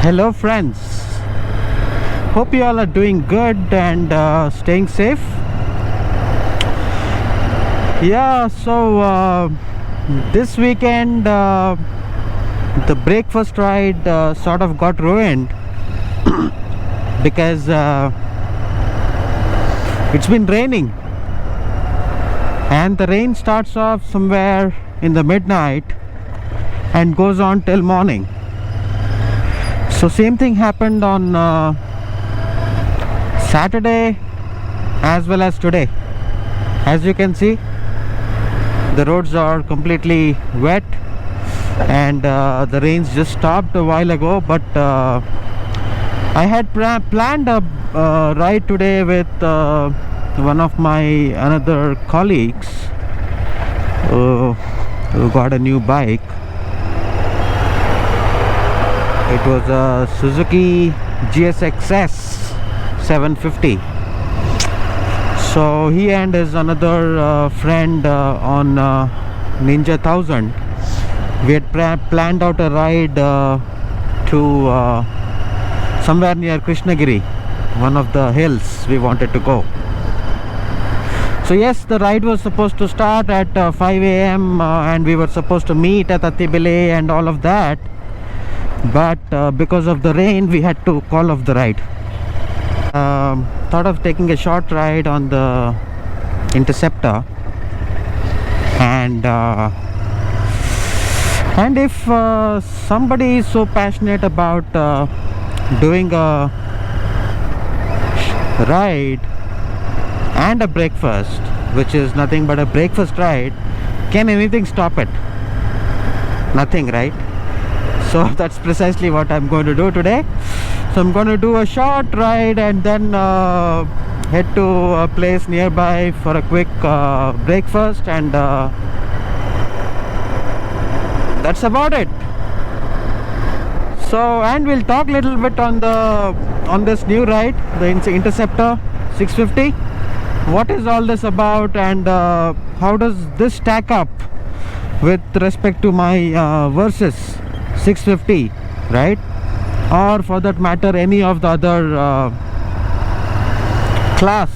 Hello friends, hope you all are doing good and staying safe. This weekend the breakfast ride sort of got ruined because it's been raining, and the rain starts off somewhere in the midnight and goes on till morning. So same thing happened on Saturday as well as today. As you can see, the roads are completely wet, and the rains just stopped a while ago. But I had planned a ride today with one of my another colleagues who got a new bike. It was a Suzuki GSX-S 750. So he and his another friend on Ninja 1000, we had planned out a ride to somewhere near Krishnagiri, one of the hills we wanted to go. So yes, the ride was supposed to start at 5 a.m. And we were supposed to meet at Attibile and all of that. But because of the rain, we had to call off the ride. Thought of taking a short ride on the Interceptor, and if somebody is so passionate about doing a ride and a breakfast, which is nothing but a breakfast ride, can anything stop it? Nothing, right? So that's precisely what I'm going to do today. So I'm going to do a short ride and then head to a place nearby for a quick breakfast, and that's about it. So, and we'll talk a little bit on this new ride, the Interceptor 650. What is all this about, and how does this stack up with respect to my Versys 650, right? Or for that matter, any of the other class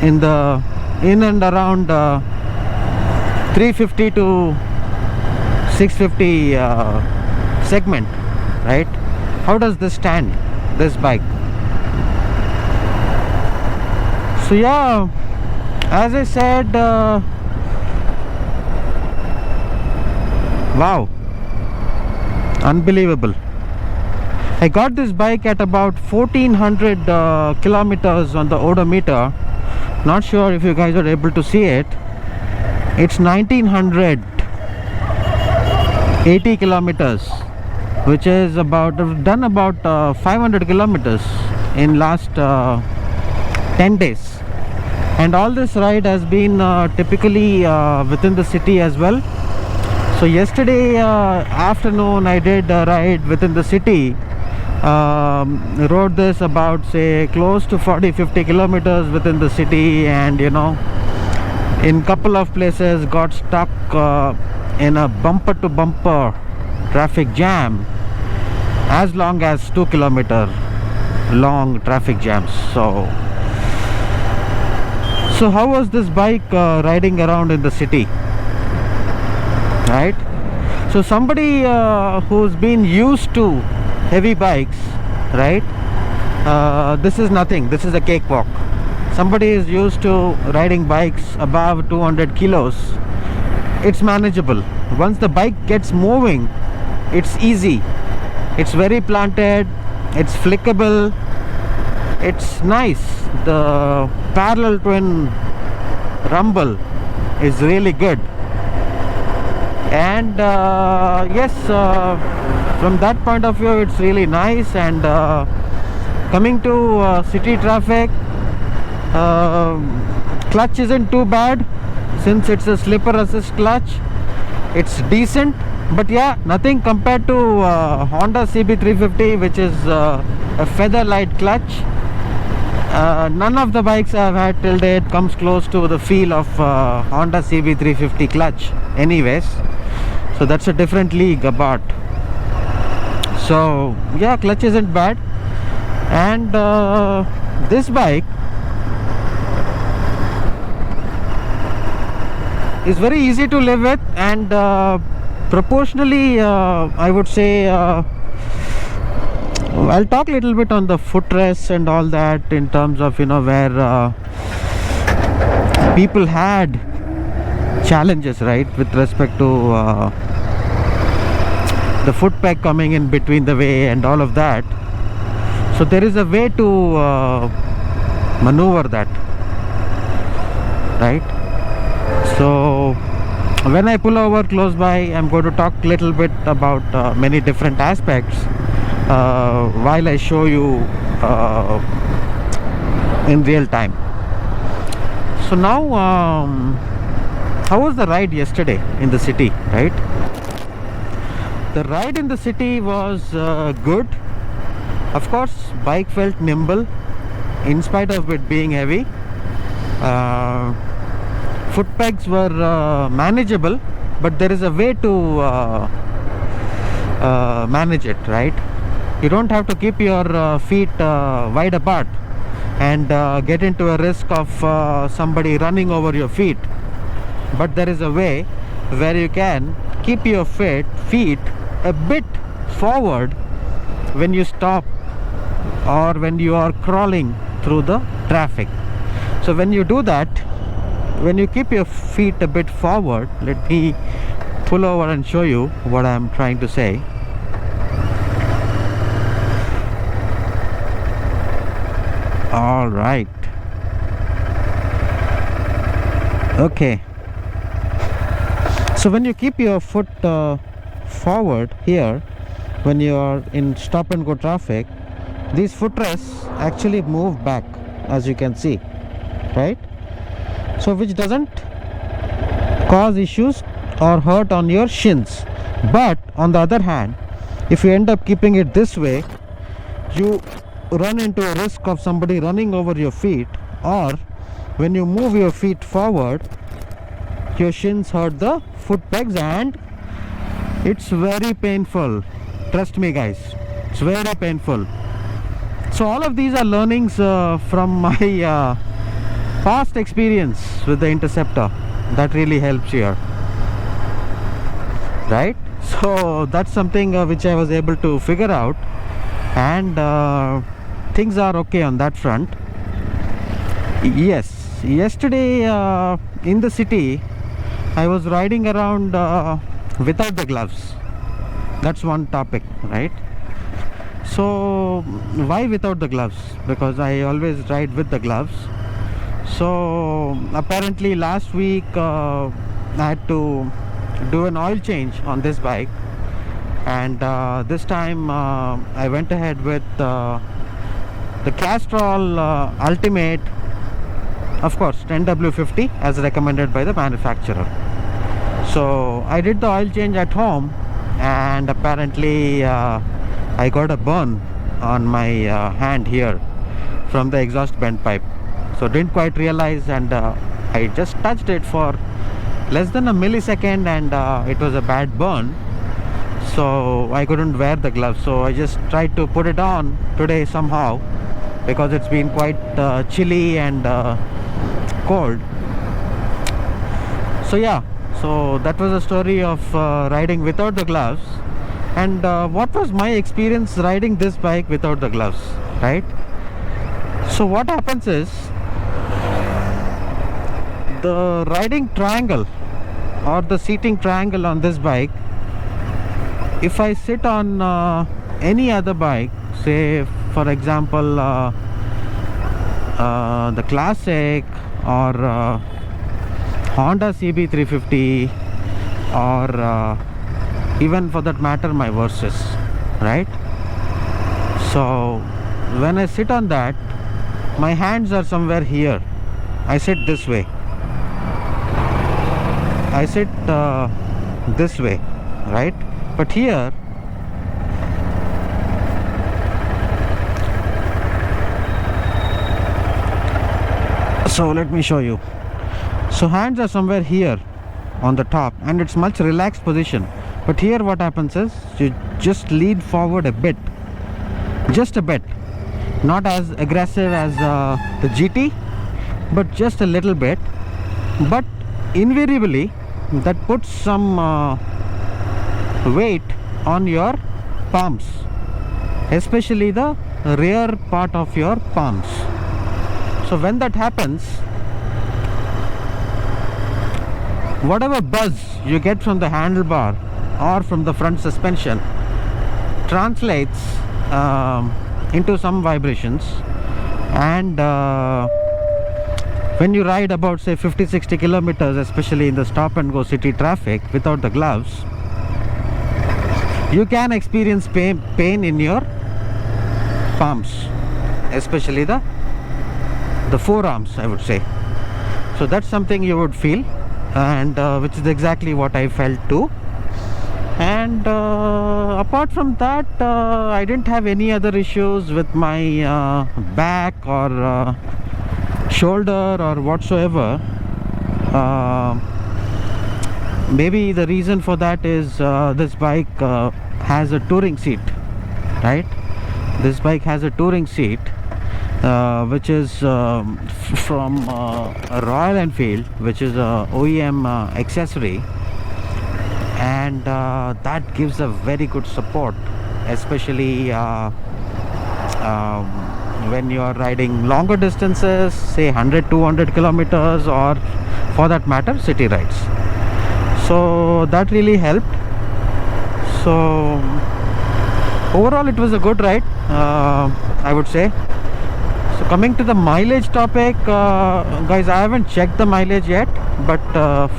in and around 350 to 650 segment, right? How does this stand, this bike? So yeah, as I said, wow, unbelievable. I got this bike at about 1400 kilometers on the odometer. Not sure if you guys are able to see it. It's 1980 kilometers, which is done about 500 kilometers in last 10 days. And all this ride has been typically within the city as well. So yesterday afternoon I did a ride within the city. Rode this about, say, close to 40-50 kilometers within the city, and you know, in couple of places got stuck in a bumper to bumper traffic jam as long as 2 kilometer long traffic jams. So how was this bike riding around in the city, right? So somebody who's been used to heavy bikes, right? This is nothing. This is a cakewalk. Somebody is used to riding bikes above 200 kilos. It's manageable. Once the bike gets moving, it's easy. It's very planted. It's flickable. It's nice. The parallel twin rumble is really good. And yes, from that point of view, it's really nice. And coming to city traffic, clutch isn't too bad since it's a slipper assist clutch. It's decent, but yeah, nothing compared to Honda CB350, which is a feather light clutch. None of the bikes I've had till date comes close to the feel of Honda CB350 clutch anyways. So that's a different league apart. So yeah, clutch isn't bad. And this bike is very easy to live with, and proportionally I would say I'll talk a little bit on the footrests and all that, in terms of where people had challenges, right, with respect to the foot peg coming in between the way and all of that. So there is a way to maneuver that, right? So when I pull over close by, I'm going to talk a little bit about many different aspects while I show you in real time. So now how was the ride yesterday in the city, right? The ride in the city was good. Of course, bike felt nimble in spite of it being heavy. Foot pegs were manageable, but there is a way to manage it, right? You don't have to keep your feet wide apart and get into a risk of somebody running over your feet. But there is a way where you can keep your feet a bit forward when you stop or when you are crawling through the traffic. So when you do that, when you keep your feet a bit forward, let me pull over and show you what I am trying to say. All right. Okay. So when you keep your foot forward here, when you are in stop and go traffic, these footrests actually move back, as you can see, right? So which doesn't cause issues or hurt on your shins. But on the other hand, if you end up keeping it this way, you run into a risk of somebody running over your feet, or when you move your feet forward, your shins hurt the foot pegs, and it's very painful. Trust me guys, it's very painful. So all of these are learnings from my past experience with the Interceptor. That really helps here, right? So that's something which I was able to figure out, and things are okay on that front. Yes, yesterday in the city I was riding around without the gloves. That's one topic, right? So why without the gloves? Because I always ride with the gloves. So apparently last week I had to do an oil change on this bike, and this time I went ahead with the Castrol Ultimate, of course 10W50 as recommended by the manufacturer. So I did the oil change at home, and apparently I got a burn on my hand here from the exhaust vent pipe. So didn't quite realize, and I just touched it for less than a millisecond, and it was a bad burn. So I couldn't wear the gloves, so I just tried to put it on today somehow, because it's been quite chilly and cold. So yeah, so that was a story of riding without the gloves. And what was my experience riding this bike without the gloves, right? So what happens is, the riding triangle or the seating triangle on this bike, if I sit on any other bike, say for example the Classic or Honda CB350, or even for that matter my Versys, right? So when I sit on that, my hands are somewhere here. I sit this way, I sit this way, right? But here so let me show you. So hands are somewhere here on the top, and it's much relaxed position. But here what happens is you just lead forward a bit, just a bit, not as aggressive as the GT, but just a little bit. But invariably that puts some weight on your palms, especially the rear part of your palms. So when that happens, whatever buzz you get from the handlebar or from the front suspension translates into some vibrations, and when you ride about say 50-60 kilometers, especially in the stop and go city traffic without the gloves, you can experience pain in your palms, especially the forearms, I would say. So that's something you would feel, and which is exactly what I felt too. And apart from that, I didn't have any other issues with my back or shoulder or whatsoever. Maybe the reason for that is this bike has a touring seat, right? This bike has a touring seat which is from Royal Enfield, which is a OEM accessory, and that gives a very good support, especially when you are riding longer distances, say 100-200 kilometers, or for that matter city rides. So that really helped. So overall it was a good ride, I would say. So coming to the mileage topic, guys, I haven't checked the mileage yet, but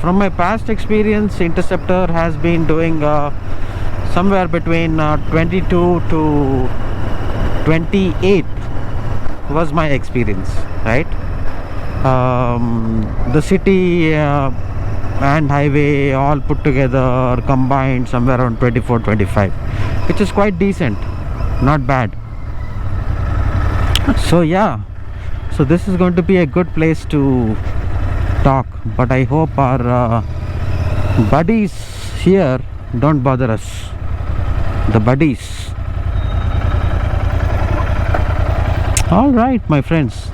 from my past experience, Interceptor has been doing somewhere between 22 to 28 was my experience, right? The city and highway all put together combined somewhere around 24-25, which is quite decent, not bad. So yeah, so this is going to be a good place to talk, but I hope our buddies here don't bother us. The buddies. All right, my friends.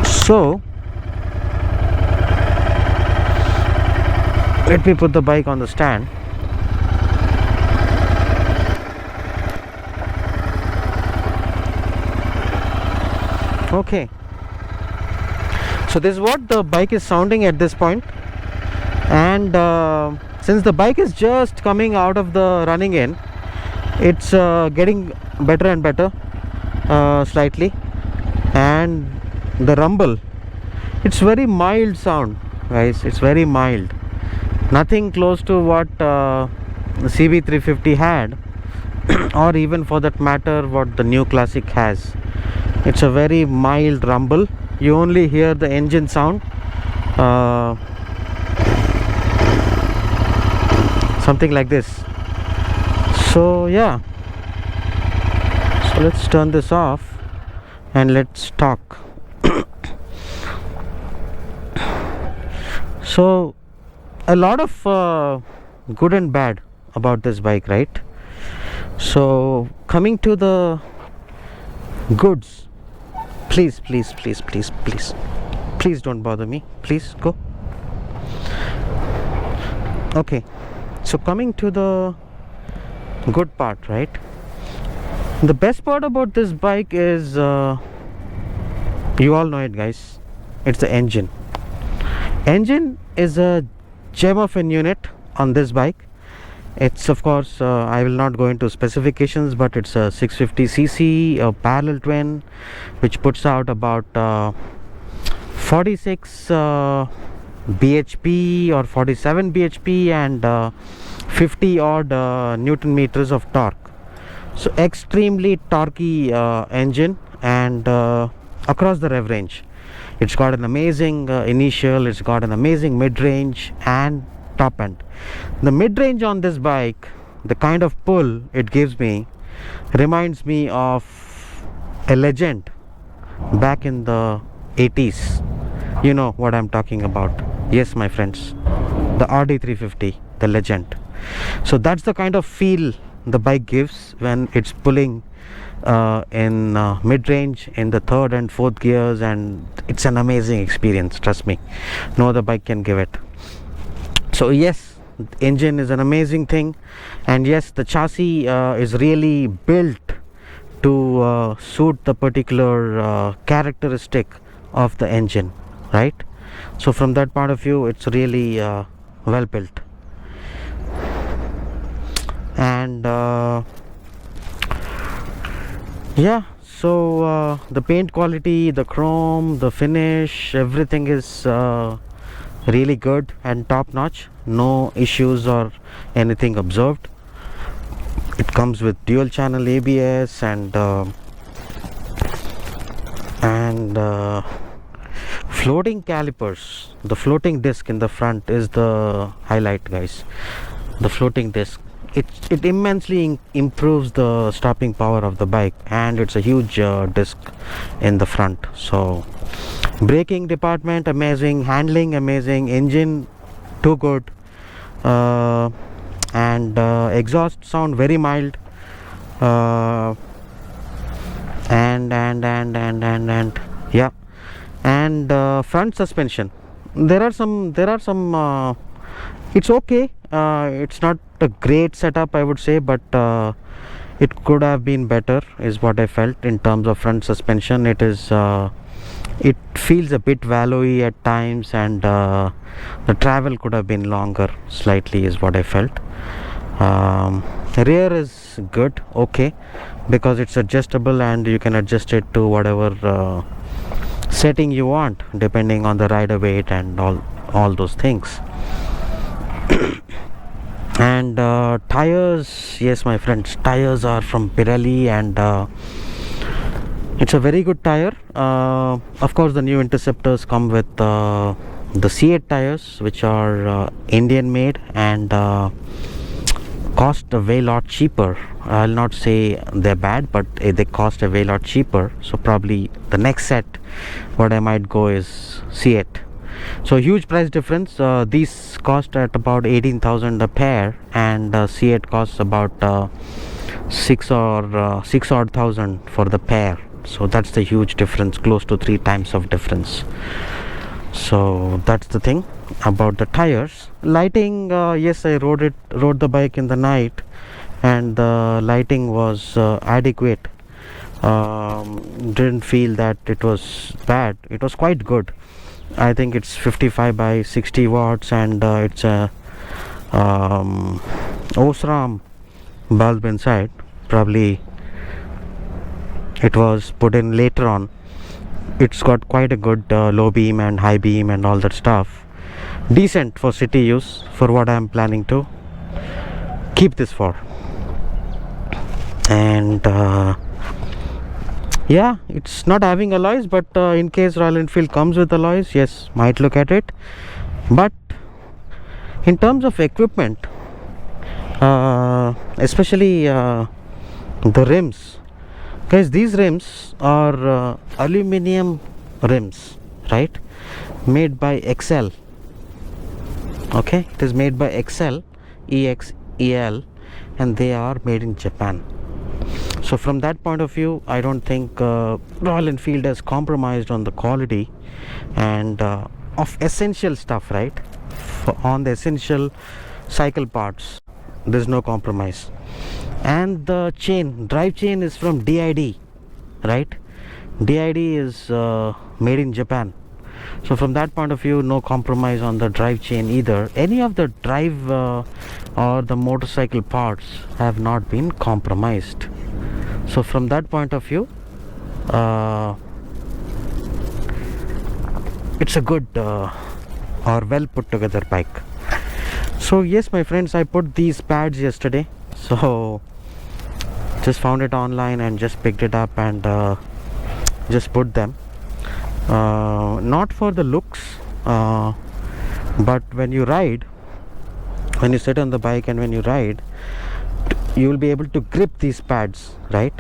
So let me put the bike on the stand. Okay, so this is what the bike is sounding at this point. And since the bike is just coming out of the running in, it's getting better and better, slightly. And the rumble, it's very mild sound, guys. It's very mild, nothing close to what CB350 had or even for that matter what the new Classic has. It's a very mild rumble. You only hear the engine sound, something like this. So yeah, so let's turn this off and let's talk. So a lot of good and bad about this bike, right? So coming to the goods, please don't bother me, please go. Okay, so coming to the good part, right? The best part about this bike is you all know it, guys. It's the engine. Engine is a gem of an unit on this bike. It's of course I will not go into specifications, but it's a 650cc, a parallel twin, which puts out about 46 bhp or 47 bhp and 50 odd newton meters of torque. So extremely torquey engine, and across the rev range it's got an amazing initial, it's got an amazing mid-range and top end. The mid-range on this bike, the kind of pull it gives me reminds me of a legend back in the 80s. You know what I'm talking about. Yes, my friends, the RD350, the legend. So that's the kind of feel the bike gives when it's pulling in mid-range in the third and fourth gears, and it's an amazing experience, trust me. No other bike can give it. So yes, engine is an amazing thing, and yes, the chassis is really built to suit the particular characteristic of the engine, right? So from that point of view, it's really well built. And yeah, so the paint quality, the chrome, the finish, everything is really good and top notch. No issues or anything observed. It comes with dual channel ABS and floating calipers. The floating disc in the front is the highlight, guys. The floating disc, it immensely improves the stopping power of the bike, and it's a huge disc in the front. So braking department amazing, handling amazing, engine too good, and exhaust sound very mild, and yeah, and front suspension, there are some it's okay, it's not a great setup, I would say, but it could have been better is what I felt in terms of front suspension. It is it feels a bit wallowy at times, and the travel could have been longer slightly is what I felt. Rear is good, okay, because it's adjustable and you can adjust it to whatever setting you want depending on the rider weight and all those things. And tires, yes my friends, tires are from Pirelli, and it's a very good tire. Of course the new Interceptors come with the C8 tires, which are Indian made and cost a way lot cheaper. I'll not say they're bad, but they cost a way lot cheaper. So probably the next set what I might go is C8. So huge price difference. These cost at about 18,000 a pair, and C8 costs about 6 odd thousand for the pair. So that's the huge difference, close to 3 times of difference. So that's the thing about the tires. Lighting, yes, I rode the bike in the night, and the lighting was adequate. Didn't feel that it was bad. It was quite good. I think it's 55 by 60 watts, and it's a Osram bulb inside. Probably it was put in later on. It's got quite a good low beam and high beam and all that stuff. Decent for city use, for what I'm planning to keep this for. And yeah, it's not having alloys, but in case Royal Enfield comes with alloys, yes, might look at it. But in terms of equipment, especially the rims, guys, these rims are aluminum rims, right? Made by XL. Okay, it is made by XL, EXEL, and they are made in Japan. So from that point of view, I don't think Royal Enfield has compromised on the quality and of essential stuff, right? On the essential cycle parts, there's no compromise. And the drive chain is from DID, right? DID is made in Japan. So from that point of view, no compromise on the drive chain either. Any of the drive or the motorcycle parts have not been compromised. So from that point of view, it's a good or well put together bike. So yes my friends, I put these pads yesterday. So just found it online and just picked it up and just put them. Not for the looks, but when you ride, when you sit on the bike and when you ride, you will be able to grip these pads, right?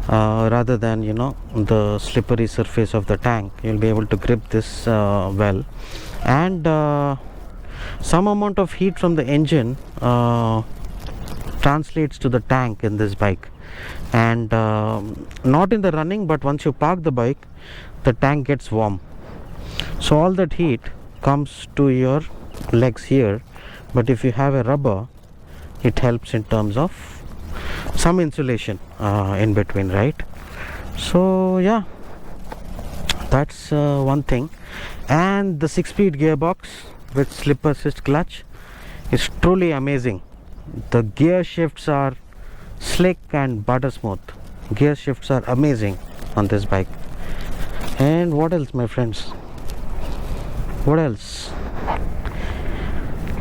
Rather than, you know, the slippery surface of the tank, you'll be able to grip this well. and some amount of heat from the engine translates to the tank in this bike, and not in the running, but once you park the bike, the tank gets warm, so all that heat comes to your legs here. But if you have a rubber, it helps in terms of some insulation in between, right? So yeah, that's one thing. And the 6-speed gearbox with slip assist clutch is truly amazing. The gear shifts are slick and butter smooth. Gear shifts are amazing on this bike. And what else, my friends? What else?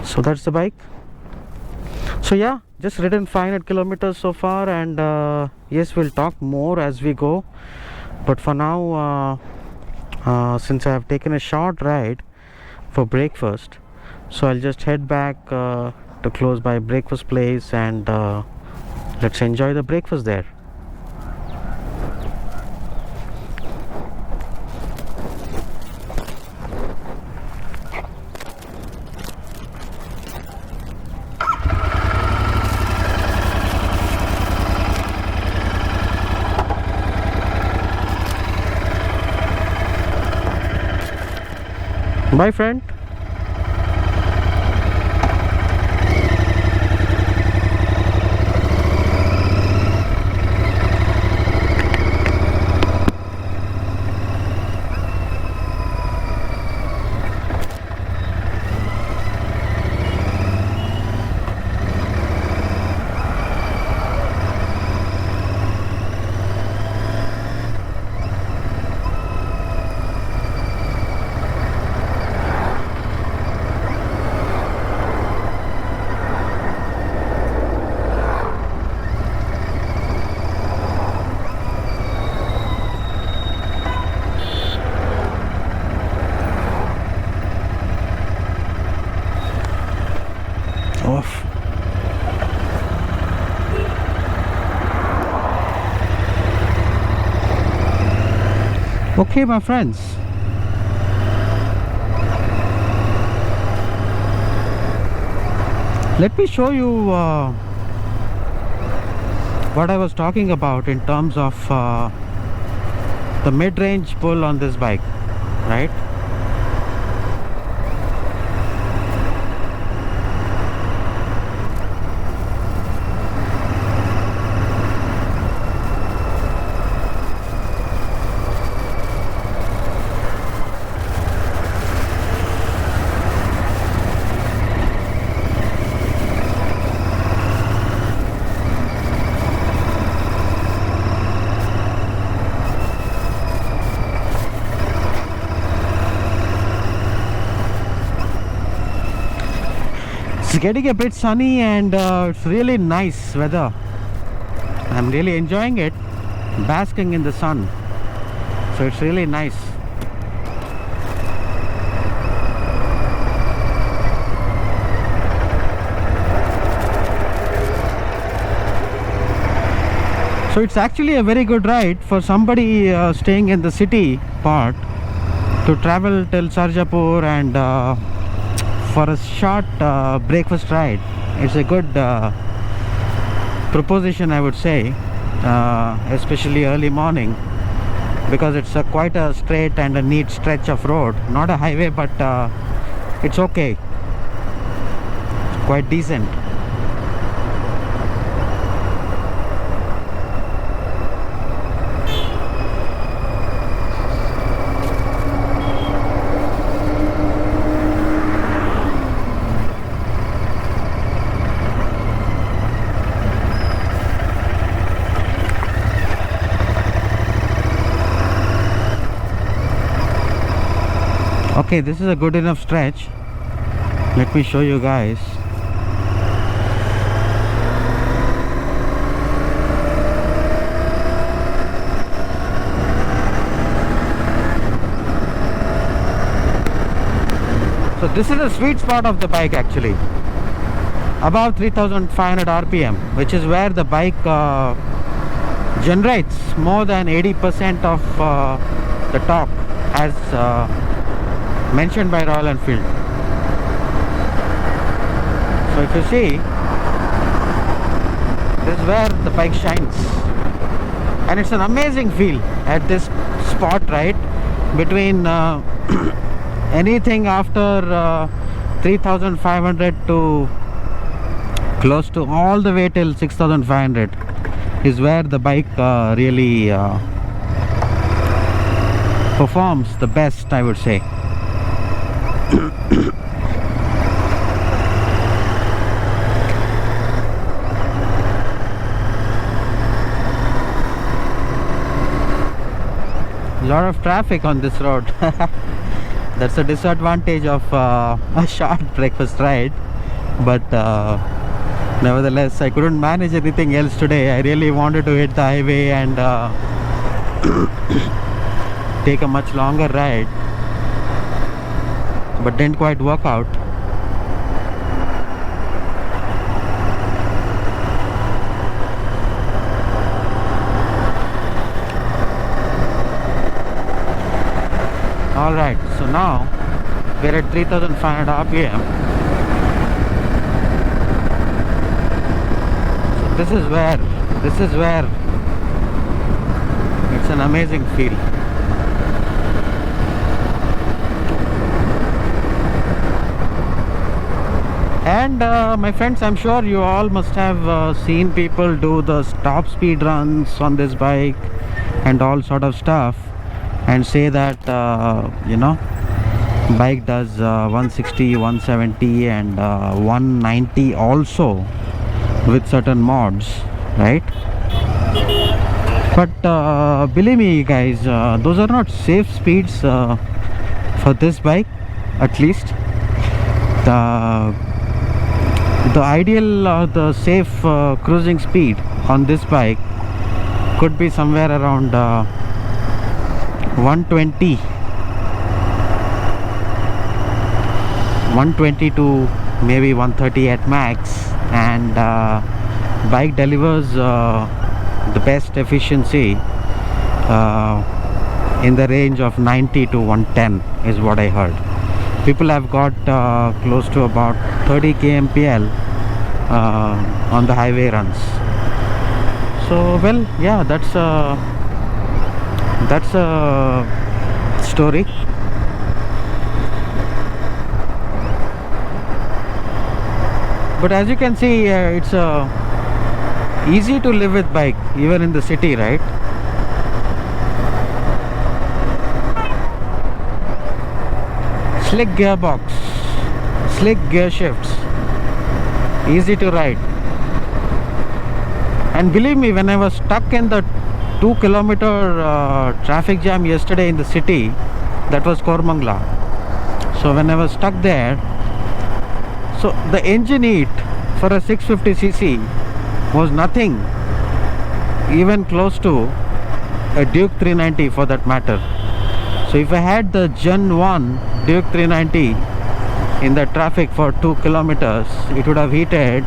So that's the bike. So yeah, just ridden 500 kilometers so far, and yes, we'll talk more as we go, but for now, since I have taken a short ride for breakfast, so I'll just head back to close by breakfast place, and let's enjoy the breakfast there. Bye, friend. Off. Okay, my friends, let me show you what I was talking about in terms of the mid-range pull on this bike, right? It's getting a bit sunny, and it's really nice weather. I'm really enjoying it, basking in the sun, so it's really nice. So it's actually a very good ride for somebody staying in the city part to travel till Sarjapur and for a short breakfast ride. It's a good proposition, I would say, especially early morning, because it's quite a straight and a neat stretch of road. Not a highway, but it's okay. It's quite decent. Okay, this is a good enough stretch. Let me show you guys. So this is the sweet spot of the bike actually. Above 3500 RPM, which is where the bike generates more than 80% of the torque as mentioned by Royal Enfield. So if you see, this is where the bike shines, and it's an amazing feel at this spot, right? Between anything after 3500 to close to all the way till 6500 is where the bike really performs the best, I would say. Lot of traffic on this road. That's a disadvantage of a short breakfast ride, but nevertheless I couldn't manage anything else today. I really wanted to hit the highway and take a much longer ride, but didn't quite work out. Alright, so now we're at 3500 RPM. So this is where it's an amazing feel. And my friends, I'm sure you all must have seen people do the top speed runs on this bike and all sort of stuff, and say that you know, bike does 160, 170 and 190 also with certain mods, right? But believe me guys, those are not safe speeds for this bike. At least the ideal the safe cruising speed on this bike could be somewhere around 120 to maybe 130 at max, and bike delivers the best efficiency in the range of 90 to 110 is what I heard. People have got close to about 30 kmpl on the highway runs. So well, yeah, that's a story. But as you can see, it's easy to live with bike even in the city, right? Slick gearbox, slick gear shifts, easy to ride. And believe me, when I was stuck in the 2-kilometer traffic jam yesterday in the city, that was Kormangla. So when I was stuck there, so the engine heat for a 650cc was nothing even close to a Duke 390 for that matter. So if I had the Gen 1 Duke 390 in the traffic for 2 kilometers, it would have heated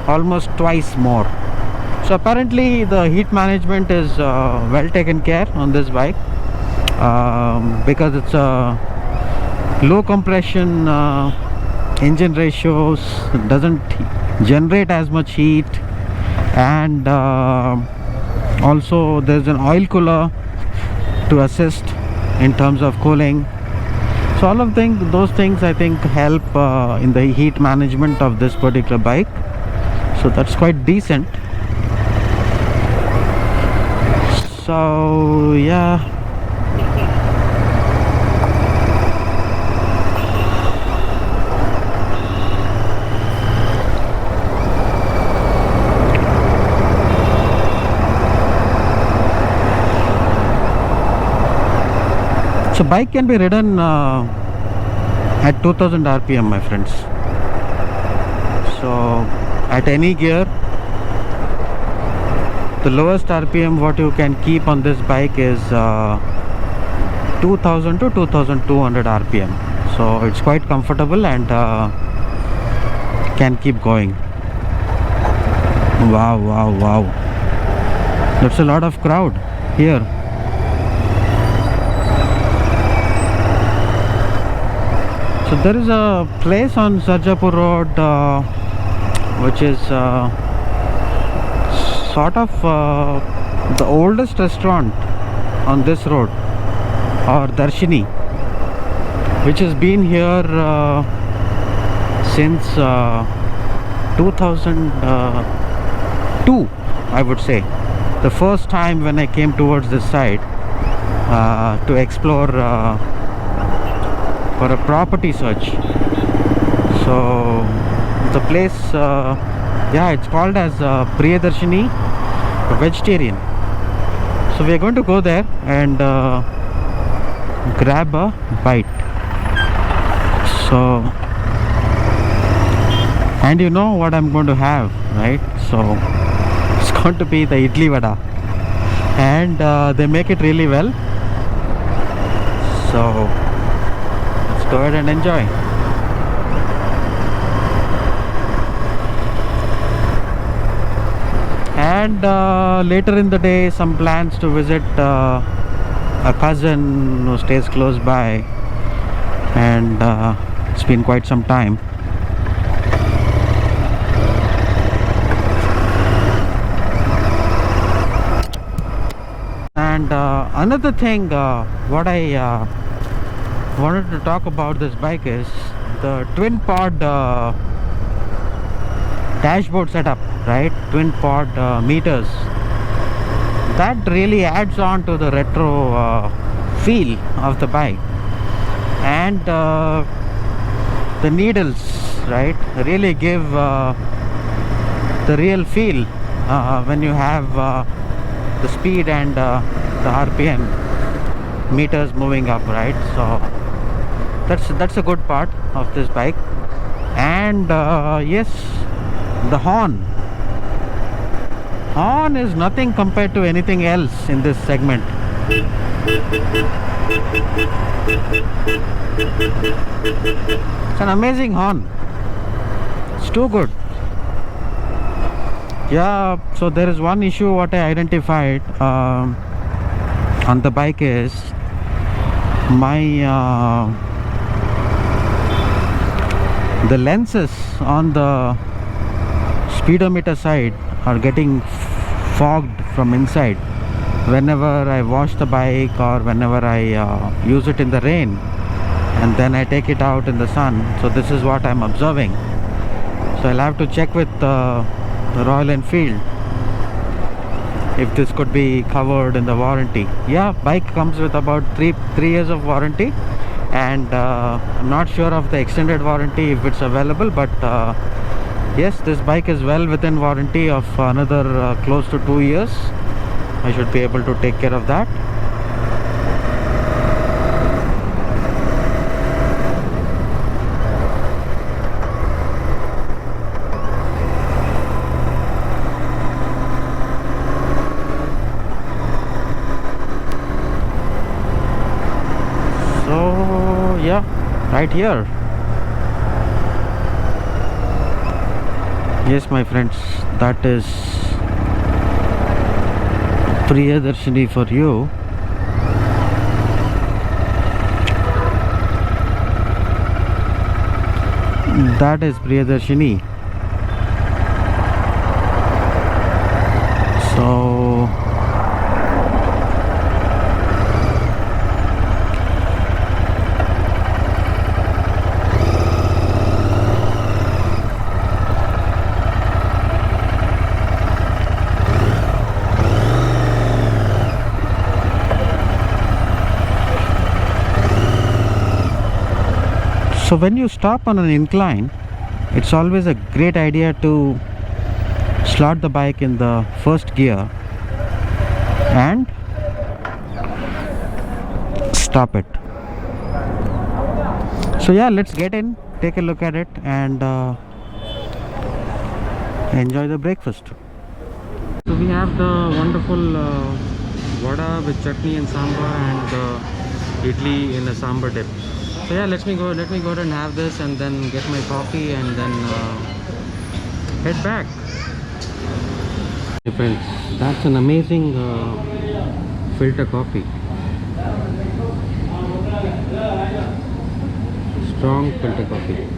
almost twice more. So apparently the heat management is well taken care on this bike, because it's a low compression engine ratios, doesn't generate as much heat, and also there's an oil cooler to assist in terms of cooling. So all of those things I think help in the heat management of this particular bike. So that's quite decent. So yeah, so bike can be ridden at 2000 rpm, my friends. So at any gear, the lowest rpm what you can keep on this bike is 2000 to 2200 rpm. So it's quite comfortable and can keep going. Wow, wow, wow, that's a lot of crowd here. So there is a place on Sarjapur Road which is sort of the oldest restaurant on this road, or Darshini, which has been here since 2002, I would say. The first time when I came towards this side to explore for a property search. So the place, yeah, it's called as Priyadarshini Vegetarian. So we are going to go there and grab a bite. So, and you know what I'm going to have, right? So it's going to be the idli vada, and they make it really well. So let's go ahead and enjoy. And later in the day, some plans to visit a cousin who stays close by, and it's been quite some time. And another thing what I wanted to talk about this bike is the twin pod dashboard setup, right? Twin pod meters. That really adds on to the retro feel of the bike. And the needles, right, really give the real feel when you have the speed and the RPM meters moving up, right? So that's a good part of this bike. And yes, the horn is nothing compared to anything else in this segment. It's an amazing horn. It's too good. Yeah, so there is one issue what I identified on the bike is my the lenses on the speedometer side are getting fogged from inside whenever I wash the bike or whenever I use it in the rain, and then I take it out in the sun. So this is what I'm observing. So I'll have to check with the Royal Enfield if this could be covered in the warranty. Yeah, bike comes with about 3 years of warranty, and I'm not sure of the extended warranty if it's available, but yes, this bike is well within warranty of another close to 2 years. I should be able to take care of that. So yeah, right here. Yes, my friends, that is Priyadarshini for you. That is Priyadarshini. So So when you stop on an incline, it's always a great idea to slot the bike in the first gear and stop it. So yeah, let's get in, take a look at it, and enjoy the breakfast. So we have the wonderful vada with chutney and sambar, and idli in a sambar dip. So yeah, let me go ahead and have this, and then get my coffee, and then head back. Hey friends, that's an amazing filter coffee. It's Strong filter coffee.